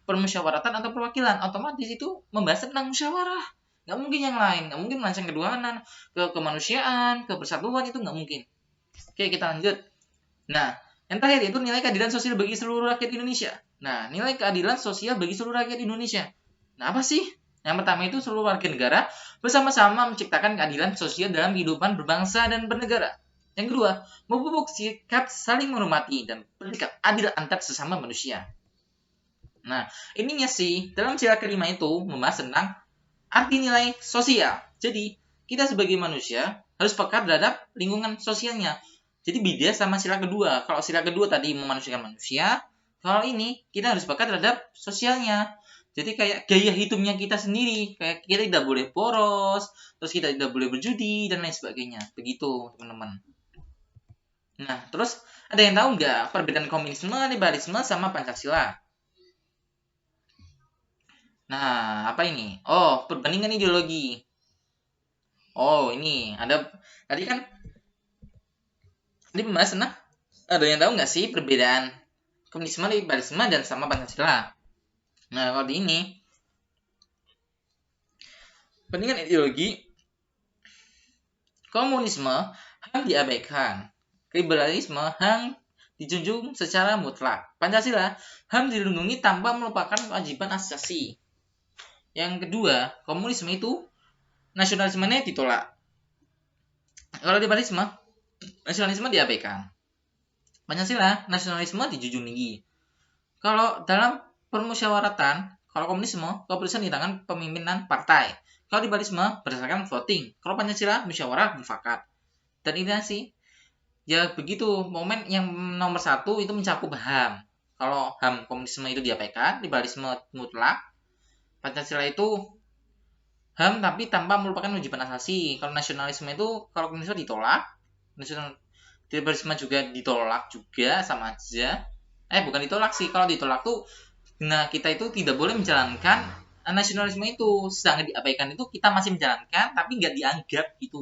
permusyawaratan atau perwakilan, otomatis itu membahas tentang musyawarah. Nggak mungkin yang lain, nggak mungkin merancang keduanan, kemanusiaan, kebersatuan, itu nggak mungkin. Oke, kita lanjut. Nah, yang terakhir itu nilai keadilan sosial bagi seluruh rakyat Indonesia. Nah, nilai keadilan sosial bagi seluruh rakyat Indonesia. Nah, apa sih? Yang pertama itu seluruh warga negara bersama-sama menciptakan keadilan sosial dalam kehidupan berbangsa dan bernegara. Yang kedua, memupuk sikap saling menghormati dan bersikap adil antar sesama manusia. Nah, ininya sih, dalam sila kelima itu membahas tentang arti nilai sosial. Jadi, kita sebagai manusia harus peka terhadap lingkungan sosialnya. Jadi beda sama sila kedua. Kalau sila kedua tadi memanusiakan manusia, kalau ini kita harus peka terhadap sosialnya. Jadi kayak gaya hidupnya kita sendiri, kayak kita tidak boleh boros, terus kita tidak boleh berjudi dan lain sebagainya. Begitu, teman-teman. Nah, terus ada yang tahu nggak perbedaan komunisme, liberalisme, sama Pancasila? Nah, apa ini? Oh, perbandingan ideologi. Oh, ini ada tadi kan ini pembahas tentang ada yang tahu nggak sih perbedaan komunisme, liberalisme, dan sama Pancasila? Nah, kalau di ini perbandingan ideologi, komunisme HAM diabaikan, liberalisme HAM dijunjung secara mutlak, Pancasila HAM dilindungi tanpa melupakan kewajiban asasi. Yang kedua, komunisme itu nasionalismenya ditolak. Kalau liberalisme, nasionalisme diabaikan. Pancasila, nasionalisme dijunjung tinggi. Kalau dalam permusyawaratan, kalau komunisme, keputusan di tangan pemimpinan partai. Kalau liberalisme, berdasarkan voting. Kalau Pancasila, musyawarah mufakat. Dan ini sih, ya begitu. Momen yang nomor 1 itu mencakup HAM. Kalau HAM komunisme itu diabaikan, liberalisme mutlak. Pancasila itu HAM tapi tanpa melupakan kewajiban asasi. Kalau nasionalisme itu, kalau komunisme ditolak, liberalisme juga ditolak juga, sama aja. Bukan ditolak sih, kalau ditolak tuh, nah kita itu tidak boleh menjalankan nasionalisme itu, sedangkan diabaikan itu kita masih menjalankan tapi nggak dianggap itu.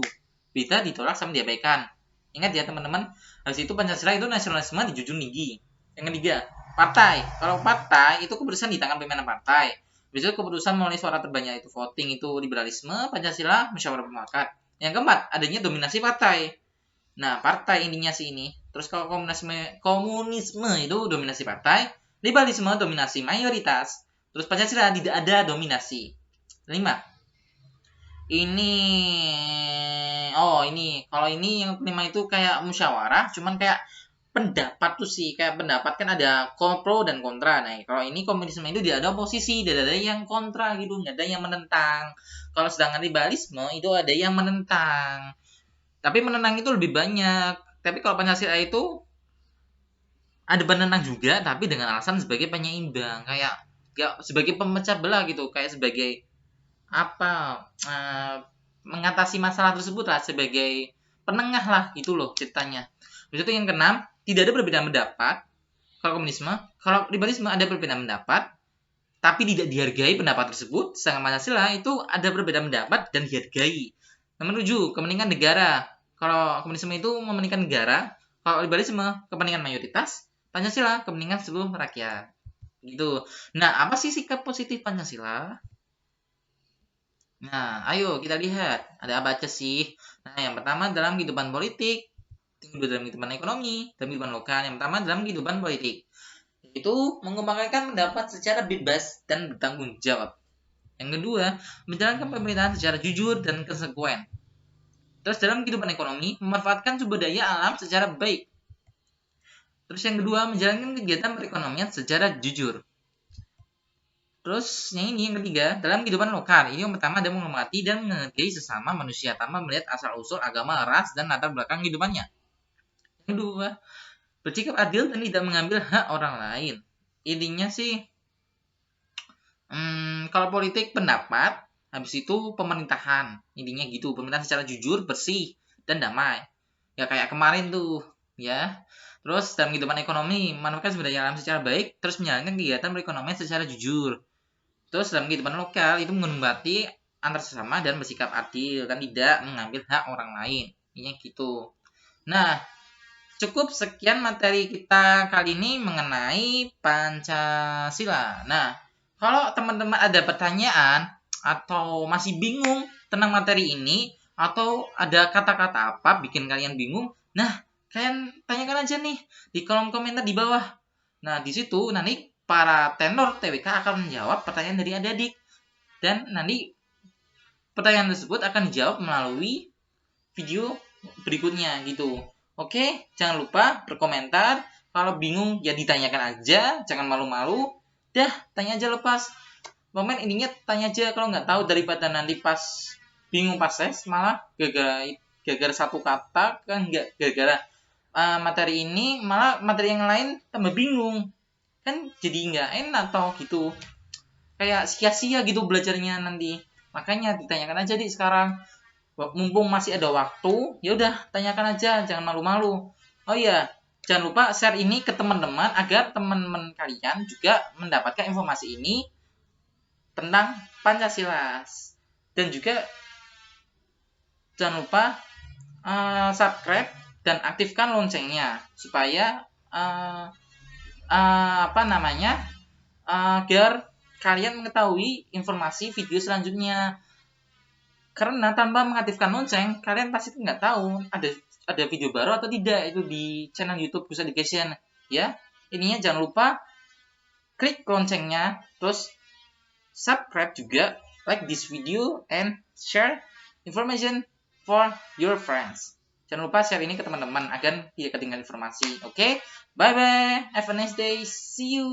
Beda ditolak sama diabaikan. Ingat ya teman-teman, habis itu Pancasila itu nasionalisme dijunjung tinggi. Yang ketiga, partai. Kalau partai itu keputusan di tangan pimpinan partai. Besok keputusan melalui suara terbanyak itu voting, itu liberalisme, Pancasila, musyawarah mufakat. Yang keempat, adanya dominasi partai. Nah, partai intinya sih ini. Terus kalau komunisme itu dominasi partai, liberalisme dominasi mayoritas, terus Pancasila tidak ada dominasi. 5. Ini kalau ini yang kelima itu kayak musyawarah, cuman kayak pendapat tuh sih, kayak pendapat kan ada pro dan kontra. Nah, kalau ini komunisme itu tidak ada oposisi, tidak ada yang kontra gitu, nggak ada yang menentang. Kalau sedangkan liberalisme itu ada yang menentang. Tapi menentang itu lebih banyak. Tapi kalau Pancasila itu ada penentang juga, tapi dengan alasan sebagai penyeimbang, kayak sebagai pemecah belah gitu, kayak sebagai mengatasi masalah tersebut lah, sebagai penengah lah gitu loh ceritanya. Terus itu yang keenam, tidak ada perbedaan pendapat. Kalau komunisme, kalau liberalisme ada perbedaan pendapat, tapi tidak dihargai pendapat tersebut. Sedangkan Pancasila itu ada perbedaan pendapat dan dihargai. Nomor 7, kepentingan negara. Kalau komunisme itu mementingkan negara, kalau liberalisme kepentingan mayoritas, Pancasila kepentingan seluruh rakyat. Gitu. Nah, apa sih sikap positif Pancasila? Nah, ayo kita lihat. Ada apa aja sih? Nah, yang pertama dalam kehidupan politik, yang kedua dalam kehidupan ekonomi, dalam kehidupan lokal. Yang pertama dalam kehidupan politik, yaitu mengembangkan pendapat secara bebas dan bertanggung jawab. Yang kedua, menjalankan pemerintahan secara jujur dan konsekuen. Terus dalam kehidupan ekonomi, memanfaatkan sumber daya alam secara baik. Terus yang kedua, menjalankan kegiatan perekonomian secara jujur. Terus yang ketiga, dalam kehidupan lokal, ini yang pertama ada menghormati dan menghargai sesama manusia tanpa melihat asal-usul agama, ras, dan latar belakang kehidupannya. Yang kedua, bersikap adil dan tidak mengambil hak orang lain. Intinya sih, kalau politik pendapat, habis itu pemerintahan. Intinya gitu, pemerintahan secara jujur, bersih, dan damai. Ya kayak kemarin tuh, ya. Terus dalam kehidupan ekonomi, memanfaatkan sumber daya alam secara baik, terus menjalankan kegiatan perekonomian secara jujur. Terus dalam kehidupan lokal itu menghormati antar sesama dan bersikap adil dan tidak mengambil hak orang lain. Ini gitu. Nah, cukup sekian materi kita kali ini mengenai Pancasila. Nah, Kalau teman-teman ada pertanyaan atau masih bingung tentang materi ini, atau ada kata-kata apa bikin kalian bingung, nah kalian tanyakan aja nih di kolom komentar di bawah. Nah di situ nanti para tenor TWK akan menjawab pertanyaan dari adik-adik, dan nanti pertanyaan tersebut akan dijawab melalui video berikutnya gitu. Oke, jangan lupa berkomentar. Kalau bingung ya ditanyakan aja, jangan malu-malu. Dah, tanya aja lepas. Momen ininya tanya aja kalau nggak tahu, daripada nanti pas bingung pas tes malah gara-gara satu kata kan, nggak gara-gara materi ini malah materi yang lain tambah bingung. Kan jadi nggak enak atau gitu. Kayak sia-sia gitu belajarnya nanti. Makanya ditanyakan aja di sekarang. Mumpung masih ada waktu, ya udah tanyakan aja, jangan malu-malu. Oh iya, jangan lupa share ini ke teman-teman agar teman-teman kalian juga mendapatkan informasi ini tentang Pancasila. Dan juga jangan lupa subscribe dan aktifkan loncengnya supaya agar kalian mengetahui informasi video selanjutnya. Karena tanpa mengaktifkan lonceng, kalian pasti nggak tahu ada video baru atau tidak itu di channel YouTube Gus Education. Ya, ininya jangan lupa klik loncengnya, terus subscribe juga, like this video, and share information for your friends. Jangan lupa share ini ke teman-teman agar tidak ketinggalan informasi. Oke, bye bye, have a nice day, see you.